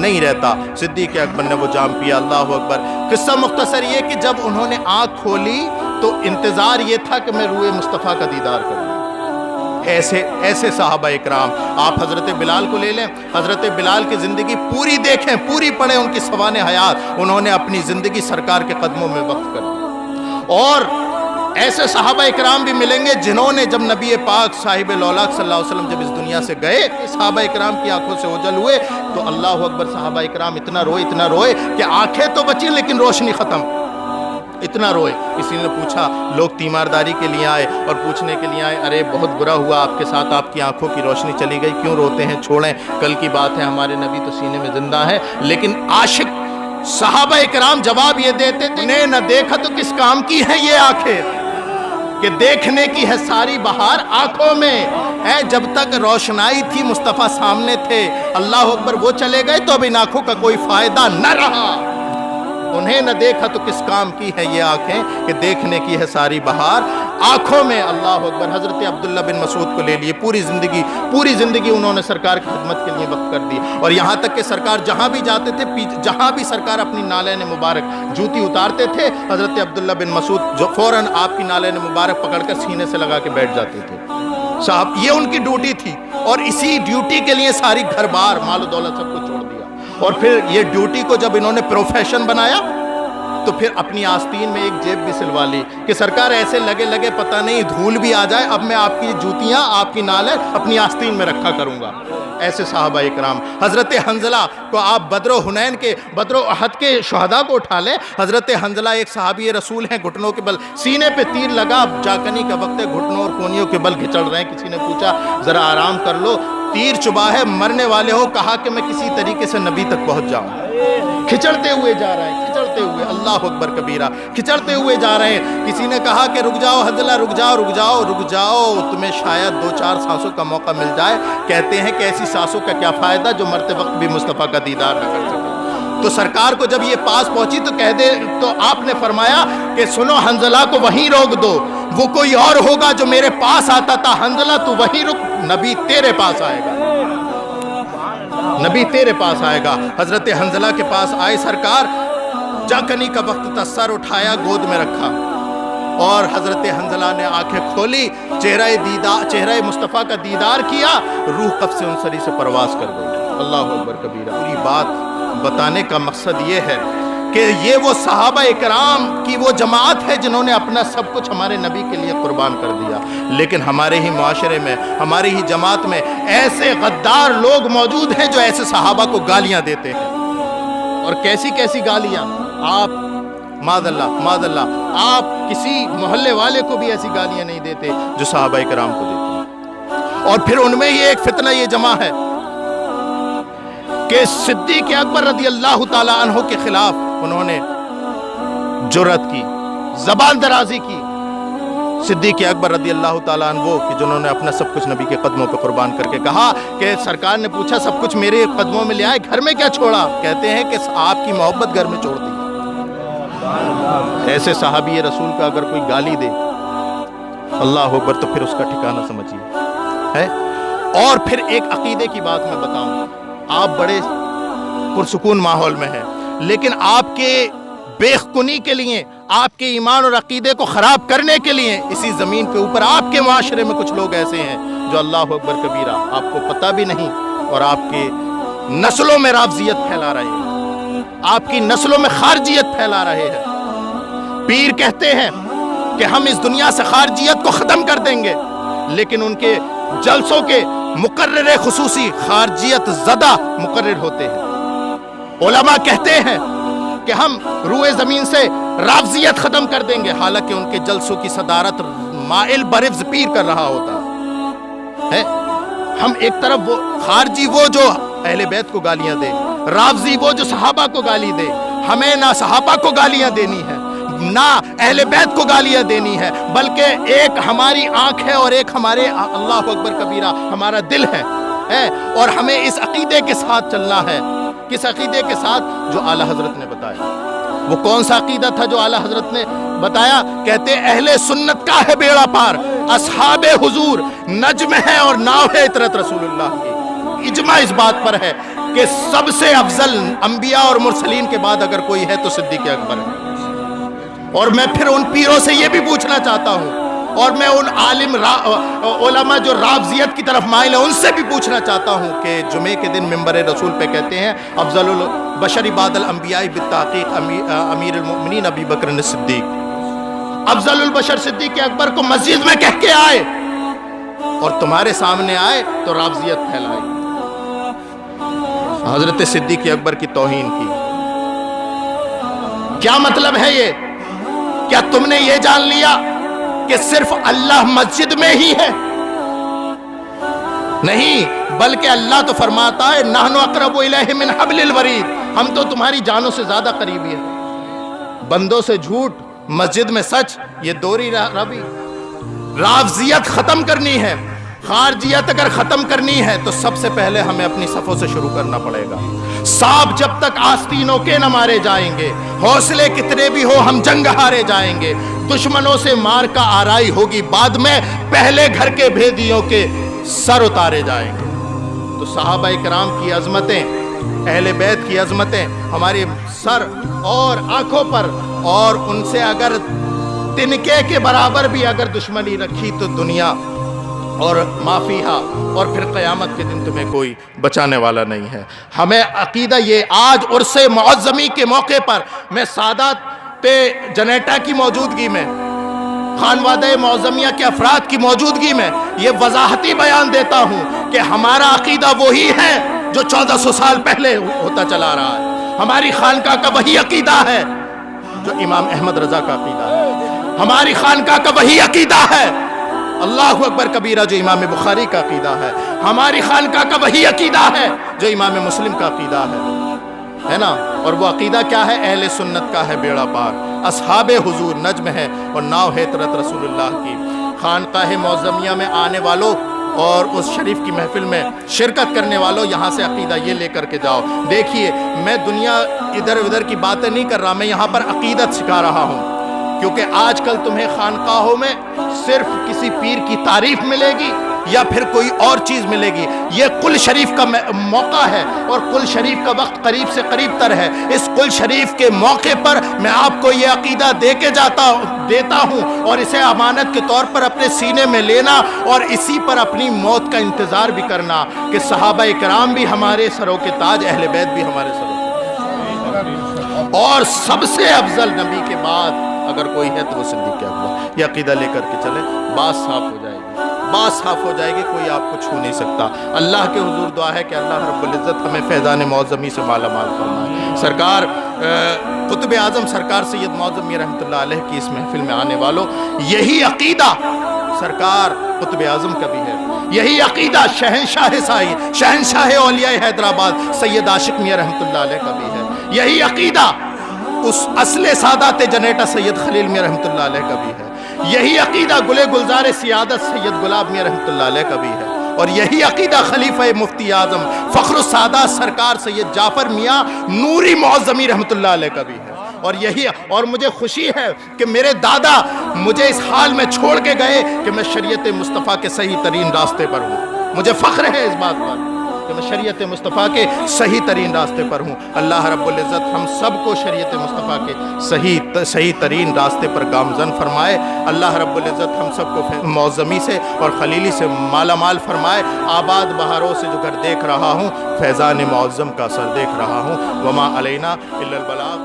نہیں رہتا۔ صدیق اکبر نے وہ جام پیا۔ اللہ اکبر۔ قصہ مختصر یہ کہ جب انہوں نے آنکھ کھولی تو انتظار یہ تھا کہ میں روئے مصطفیٰ کا دیدار کروں۔ ایسے صحابہ اکرام۔ آپ حضرت بلال کو لے لیں، حضرت بلال کی زندگی پوری دیکھیں، پوری پڑھیں ان کی سوانح حیات، انہوں نے اپنی زندگی سرکار کے قدموں میں وقف کر دی۔ اور ایسے صحابہ اکرام بھی ملیں گے جنہوں نے جب نبی پاک صاحب لولاک صلی اللہ علیہ وسلم جب اس دنیا سے گئے، صحابہ اکرام کی آنکھوں سے اوجھل ہوئے تو اللہ اکبر، صحابہ اکرام اتنا روئے کہ آنکھیں تو بچی لیکن روشنی ختم، اتنا روئے۔ کسی نے پوچھا، لوگ تیمارداری کے لیے آئے اور پوچھنے کے لیے آئے، ارے بہت برا ہوا آپ کے ساتھ، آپ کی آنکھوں کی روشنی چلی گئی، کیوں روتے ہیں؟ چھوڑیں، کل کی بات ہے، ہمارے نبی تو سینے میں زندہ ہے۔ لیکن عاشق صحابہ اکرام جواب یہ دیتے تھے، انہیں نہ دیکھا تو کس کام کی ہے یہ آنکھیں، کہ دیکھنے کی ہے ساری بہار آنکھوں میں ہے۔ جب تک روشنائی تھی مصطفیٰ سامنے تھے، اللہ اکبر، وہ چلے گئے تو اب ان آنکھوں کا کوئی فائدہ نہ رہا۔ انہیں نہ دیکھا تو کس کام کی ہے یہ آنکھیں، کہ دیکھنے کی ہے ساری بہار آنکھوں میں۔ اللہ اکبر۔ حضرت عبداللہ بن مسعود کو لے لیے، پوری زندگی انہوں نے سرکار کی خدمت کے لیے وقف کر دی، اور یہاں تک کہ سرکار جہاں بھی جاتے تھے، جہاں بھی سرکار اپنی نالین مبارک جوتی اتارتے تھے، حضرت عبداللہ بن مسعود جو فوراً آپ کی نالین مبارک پکڑ کر سینے سے لگا کے بیٹھ جاتے تھے۔ صاحب یہ ان کی ڈیوٹی تھی، اور اسی ڈیوٹی کے لیے ساری گھر بار مال و دولت سب کو چھوڑ دیا۔ اور پھر یہ ڈیوٹی کو جب انہوں نے پروفیشن بنایا تو پھر اپنی آستین میں ایک جیب بھی سلوا لی کہ سرکار ایسے لگے پتہ نہیں دھول بھی آ جائے، اب میں آپ کی جوتیاں، آپ کی نالیں اپنی آستین میں رکھا کروں گا۔ ایسے صحابہ اکرام۔ حضرت حنظلہ کو آپ بدر و احد کے شہداء کو اٹھا لیں۔ حضرت حنظلہ ایک صحابی رسول ہیں، گھٹنوں کے بل سینے پہ تیر لگا، جاکنی کا وقت ہے، گھٹنوں اور کونیوں کے بل گھچڑ رہے ہیں۔ کسی نے پوچھا ذرا آرام کر لو، تیر چبا ہے، مرنے والے ہو، کہا کہ میں کسی طریقے سے نبی تک پہنچ جاؤں۔ کھچڑتے ہوئے جا رہے ہیں، کھچڑتے ہوئے، اللہ اکبر کبیرہ، کھچڑتے ہوئے جا رہے ہیں۔ کسی نے کہا کہ رک جاؤ حنظلہ، رک جاؤ، تمہیں شاید 2-4 سانسوں کا موقع مل جائے۔ کہتے ہیں کہ ایسی سانسوں کا کیا فائدہ جو مرتے وقت بھی مصطفیٰ کا دیدار نہ کر سکے۔ تو سرکار کو جب یہ پاس پہنچی تو آپ نے فرمایا کہ سنو حنظلہ کو وہیں روک دو، وہ کوئی اور ہوگا جو میرے پاس آتا تھا، حنظلہ تو وہیں رک، نبی تیرے پاس آئے گا، نبی تیرے پاس آئے گا۔ حضرت حنظلہ کے پاس آئے سرکار، جاکنی کا وقت تھا، سر اٹھایا، گود میں رکھا، اور حضرت حنظلہ نے آنکھیں کھولی، چہرہ مصطفیٰ کا دیدار کیا، روح قبض سے انصری سے پرواز کر گئی۔ اللہ اکبر کبیرہ۔ پوری بات بتانے کا مقصد یہ ہے کہ یہ وہ صحابہ اکرام کی وہ جماعت ہے جنہوں نے اپنا سب کچھ ہمارے نبی کے لیے قربان کر دیا۔ لیکن ہمارے ہی معاشرے میں، ہماری ہی جماعت میں ایسے غدار لوگ موجود ہیں جو ایسے صحابہ کو گالیاں دیتے ہیں، اور کیسی گالیاں۔ آپ معاذ اللہ آپ کسی محلے والے کو بھی ایسی گالیاں نہیں دیتے جو صحابہ اکرام کو دیتے ہیں۔ اور پھر ان میں یہ ایک فتنہ یہ جمع ہے کہ صدیق اکبر رضی اللہ تعالی عنہ کے خلاف انہوں نے جرأت کی، زبان درازی کی۔ صدیق اکبر رضی اللہ تعالیٰ عنہ وہ کہ جنہوں نے اپنا سب کچھ نبی کے قدموں پہ قربان کر کے کہا کہ سرکار نے پوچھا سب کچھ میرے قدموں میں لے آئے، گھر میں کیا چھوڑا؟ کہتے ہیں کہ آپ کی محبت گھر میں چھوڑ دی۔ ایسے صحابی رسول کا اگر کوئی گالی دے، اللہ اکبر، تو پھر اس کا ٹھکانہ سمجھیے ہے۔ اور پھر ایک عقیدے کی بات میں بتاؤں، آپ بڑے پرسکون ماحول میں ہیں، لیکن آپ کے بےخونی کے لیے، آپ کے ایمان اور عقیدے کو خراب کرنے کے لیے اسی زمین کے اوپر آپ کے معاشرے میں کچھ لوگ ایسے ہیں جو اللہ اکبر کبیرہ آپ کو پتہ بھی نہیں، اور آپ کے نسلوں میں رافضیت پھیلا رہے ہیں، آپ کی نسلوں میں خارجیت پھیلا رہے ہیں۔ پیر کہتے ہیں کہ ہم اس دنیا سے خارجیت کو ختم کر دیں گے، لیکن ان کے جلسوں کے مقرر خصوصی خارجیت زدہ مقرر ہوتے ہیں۔ علماء کہتے ہیں کہ ہم روئے زمین سے رافضیت ختم کر دیں گے، حالانکہ ان کے جلسوں کی صدارت مائل برفز پیر کر رہا ہوتا ہے۔ ہم ایک طرف وہ خارجی وہ جو اہل بیت کو گالیاں دے، رافضی وہ جو صحابہ کو گالی دے، ہمیں نہ صحابہ کو گالیاں دینی ہے نہ اہل بیت کو گالیاں دینی ہے، بلکہ ایک ہماری آنکھ ہے اور ایک ہمارے اللہ اکبر کبیرہ ہمارا دل ہے، اور ہمیں اس عقیدے کے ساتھ چلنا ہے۔ کس عقیدے کے ساتھ؟ جو اعلیٰ حضرت نے بتایا۔ وہ کون سا عقیدہ تھا جو اعلیٰ حضرت نے بتایا؟ کہتے اہل سنت کا ہے بیڑا پار، اصحاب حضور نجم ہے اور ناو ہے اطرت رسول اللہ کی۔ اجماع اس بات پر ہے کہ سب سے افضل انبیاء اور مرسلین کے بعد اگر کوئی ہے تو صدیق اکبر ہے۔ اور میں پھر ان پیروں سے یہ بھی پوچھنا چاہتا ہوں، اور میں ان عالم علماء جو رافضیت کی طرف مائل ہیں ان سے بھی پوچھنا چاہتا ہوں کہ جمعے کے دن منبر رسول پہ کہتے ہیں افضل البشر بعد الانبیاء بالتحقیق امیر المؤمنین ابی بکر الصدیق، افضل البشر صدیق اکبر کو مسجد میں کہہ کے آئے اور تمہارے سامنے آئے تو رافضیت پھیلائی، حضرت صدیق اکبر کی توہین کی۔ کیا مطلب ہے یہ؟ کیا تم نے یہ جان لیا کہ صرف اللہ مسجد میں ہی ہے؟ نہیں، بلکہ اللہ تو فرماتا ہے نحن اقرب الیہ من حبل الورید، ہم تو تمہاری جانوں سے زیادہ قریبی ہیں۔ بندوں سے جھوٹ، مسجد میں سچ، یہ دوہری روی۔ رافضیت ختم کرنی ہے، خارجیت اگر ختم کرنی ہے تو سب سے پہلے ہمیں اپنی صفوں سے شروع کرنا پڑے گا۔ سانپ جب تک آستینوں کے نہ مارے جائیں گے، حوصلے کتنے بھی ہو ہم جنگ ہارے جائیں گے، دشمنوں سے مار کا آرائی ہوگی، بعد میں پہلے گھر کے بھیدیوں کے سر اتارے جائیں گے۔ تو صحابہ کرام کی عظمتیں، اہل بیت کی عظمتیں ہمارے سر اور آنکھوں پر، اور ان سے اگر تنکے کے برابر بھی اگر دشمنی رکھی تو دنیا اور معافیہ اور پھر قیامت کے دن تمہیں کوئی بچانے والا نہیں ہے۔ ہمیں عقیدہ یہ آج عرس معظمی کے موقع پر میں سادات پہ جنیٹا کی موجودگی میں، خانوادہ معظمیہ کے افراد کی موجودگی میں یہ وضاحتی بیان دیتا ہوں کہ ہمارا عقیدہ وہی ہے جو 1400 سال پہلے ہوتا چلا رہا ہے۔ ہماری خانقاہ کا وہی عقیدہ ہے جو امام احمد رضا کا عقیدہ ہے، ہماری خانقاہ کا وہی عقیدہ ہے اللہ اکبر کبیرہ جو امام بخاری کا عقیدہ ہے، ہماری خانقاہ کا وہی عقیدہ ہے جو امام مسلم کا عقیدہ ہے نا۔ اور وہ عقیدہ کیا ہے؟ اہل سنت کا ہے بیڑا پار، اصحاب حضور نجم ہے اور ناو ہے طرت رسول اللہ کی۔ خانقاہ معظمیہ میں آنے والوں اور اس شریف کی محفل میں شرکت کرنے والوں یہاں سے عقیدہ یہ لے کر کے جاؤ۔ دیکھیے میں دنیا ادھر ادھر کی باتیں نہیں کر رہا، میں یہاں پر عقیدت سکھا رہا ہوں، کیونکہ آج کل تمہیں خانقاہوں میں صرف کسی پیر کی تعریف ملے گی یا پھر کوئی اور چیز ملے گی۔ یہ قل شریف کا موقع ہے اور قل شریف کا وقت قریب سے قریب تر ہے۔ اس قل شریف کے موقع پر میں آپ کو یہ عقیدہ دیتا ہوں اور اسے امانت کے طور پر اپنے سینے میں لینا اور اسی پر اپنی موت کا انتظار بھی کرنا کہ صحابہ کرام بھی ہمارے سروں کے تاج، اہل بیت بھی ہمارے سروں کے تاج، اور سب سے افضل نبی کے بعد اگر کوئی ہے تو وہ صدیق اکبر۔ یہ عقیدہ لے کر کے چلے، بات صاف ہو جائے گی، بات صاف ہو جائے گی، کوئی آپ کو چھو نہیں سکتا۔ اللہ کے حضور دعا ہے کہ اللہ رب العزت ہمیں فیضان معظمی سے مالا مال فرمائے۔ سرکار قطب اعظم سرکار سید معظمی رحمۃ اللہ علیہ کی اس محفل میں آنے والوں، یہی عقیدہ سرکار قطب اعظم کا بھی ہے، یہی عقیدہ شہنشاہ سائی، شہنشاہ اولیاء حیدرآباد سید عاشق میاں رحمۃ اللہ علیہ کا بھی ہے، یہی عقیدہ اس اصل سادات جنیٹا سید خلیل میاں رحمۃ اللہ علیہ کا بھی ہے، یہی عقیدہ گلے گلزار سیادت سید گلاب میاں رحمۃ اللہ علیہ کا بھی ہے، اور یہی عقیدہ خلیفہ مفتی اعظم فخر السادات سرکار سید جعفر میاں نوری معظمی رحمۃ اللہ علیہ کا بھی ہے۔ اور مجھے خوشی ہے کہ میرے دادا مجھے اس حال میں چھوڑ کے گئے کہ میں شریعت مصطفیٰ کے صحیح ترین راستے پر ہوں۔ مجھے فخر ہے اس بات پر کہ میں شریعت مصطفیٰ کے صحیح ترین راستے پر ہوں۔ اللہ رب العزت ہم سب کو شریعت مصطفیٰ کے صحیح ترین راستے پر گامزن فرمائے۔ اللہ رب العزت ہم سب کو معظمی سے اور خلیلی سے مالا مال فرمائے۔ آباد بہاروں سے جو گھر دیکھ رہا ہوں، فیضان معظم کا اثر دیکھ رہا ہوں۔ وما علینا الا البلاغ۔